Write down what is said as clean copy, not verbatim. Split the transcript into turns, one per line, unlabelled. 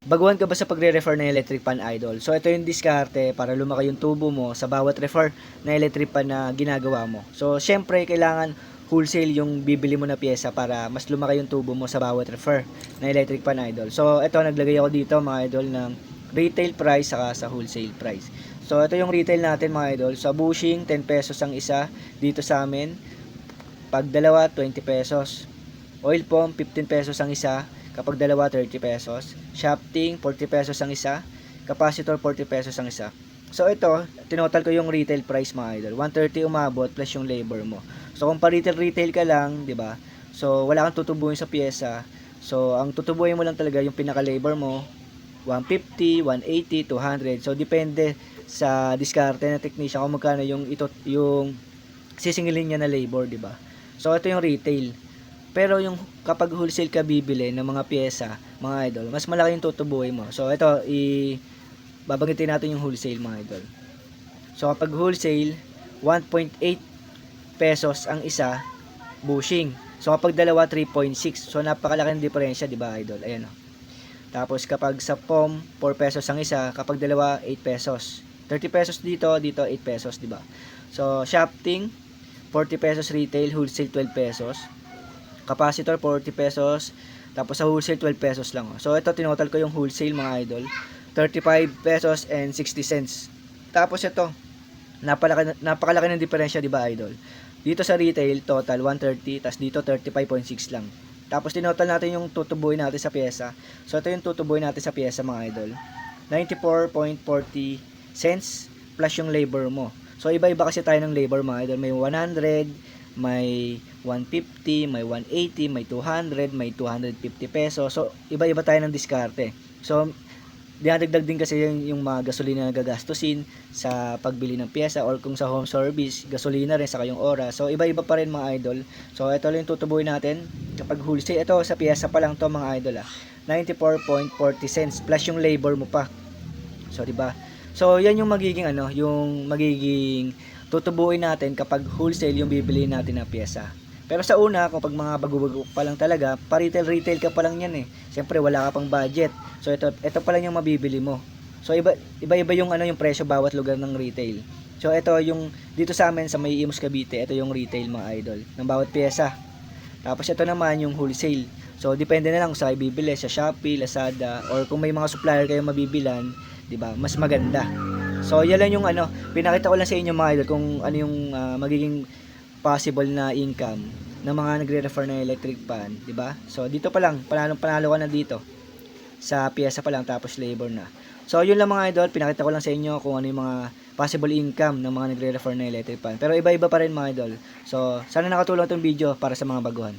Baguhan ka ba sa pagre-refer ng electric pan, idol? So ito yung diskarte para lumaki yung tubo mo sa bawat refer na electric pan na ginagawa mo. So syempre kailangan wholesale yung bibili mo na pyesa para mas lumaki yung tubo mo sa bawat refer na electric pan, idol. So ito naglagay ako dito mga idol ng retail price saka sa wholesale price. So ito yung retail natin mga idol. Sa bushing 10 pesos ang isa dito sa amin. Pag dalawa 20 pesos. Oil pump 15 pesos ang isa. Kapag dalawa, 30 pesos. Shafting, 40 pesos ang isa. Capacitor, 40 pesos ang isa. So ito, tinotal ko yung retail price mga idol. 130 umabot plus yung labor mo. So kung pa-retail ka lang, 'di ba? So wala kang tutubuin sa pyesa. So ang tutubuin mo lang talaga yung pinaka-labor mo, 150, 180, 200. So depende sa diskarte ng technician kung magkano yung sisingilin niya na labor, 'di ba? So ito yung retail. Pero yung kapag wholesale ka bibili ng mga pyesa, mga idol, mas malaki yung tutubuhin mo. So ito, babanggitin natin yung wholesale mga idol. So kapag wholesale, 1.8 pesos ang isa, bushing. So kapag dalawa, 3.6. So napakalaki ng diferensya, di ba idol? Ayan o. Tapos kapag sa POM, 4 pesos ang isa, kapag dalawa, 8 pesos. 30 pesos dito, dito 8 pesos, di ba? So shafting, 40 pesos retail, wholesale 12 pesos. Capacitor 40 pesos, tapos sa wholesale 12 pesos lang. So ito tinotal ko yung wholesale mga idol, 35 pesos and 60 cents. Tapos ito, napakalaki ng diferensya, di ba idol? Dito sa retail total 130, tapos dito 35.6 lang. Tapos tinotal natin yung tutubuin natin sa pyesa. So ito yung tutubuin natin sa pyesa mga idol, 94.40 cents plus yung labor mo. So iba-iba kasi tayo ng labor mga idol, may 100, may 150, may 180, may 200, may 250 pesos. So, iba-iba tayo ng diskarte. So, dinadagdag din kasi yung mga gasolina na gagastusin sa pagbili ng pyesa or kung sa home service, gasolina rin saka yung oras. So, iba-iba pa rin mga idol. So, ito lang yung tutubuin natin. Kapag wholesale, ito sa pyesa pa lang to mga idol 94.40 cents plus yung labor mo pa. So, di ba? So, yan yung magiging yung magiging tutubuin natin kapag wholesale yung bibili natin na pyesa. Pero sa una, kapag mga bago-bago pa lang talaga, pa-retail ka pa lang yan eh. Siyempre wala ka pang budget. So ito pa lang yung mabibili mo. So iba-iba yung yung presyo bawat lugar ng retail. So ito yung dito sa amin sa May Imus Cavite, ito yung retail mga idol ng bawat pyesa. Tapos ito naman yung wholesale. So depende na lang kung saan bibili, sa Shopee, Lazada, or kung may mga supplier kayong mabibilan, 'di ba? Mas maganda. So yan lang yung pinakita ko lang sa inyo mga idol kung ano yung magiging possible na income ng mga nagre-refer na electric pan, 'di ba? So dito pa lang, panalo ka na dito. Sa pyesa pa lang tapos labor na. So yun lang mga idol, pinakita ko lang sa inyo kung ano yung mga possible income ng mga nagre-refer na electric pan. Pero iba-iba pa rin mga idol. So sana nakatulong itong video para sa mga baguhan.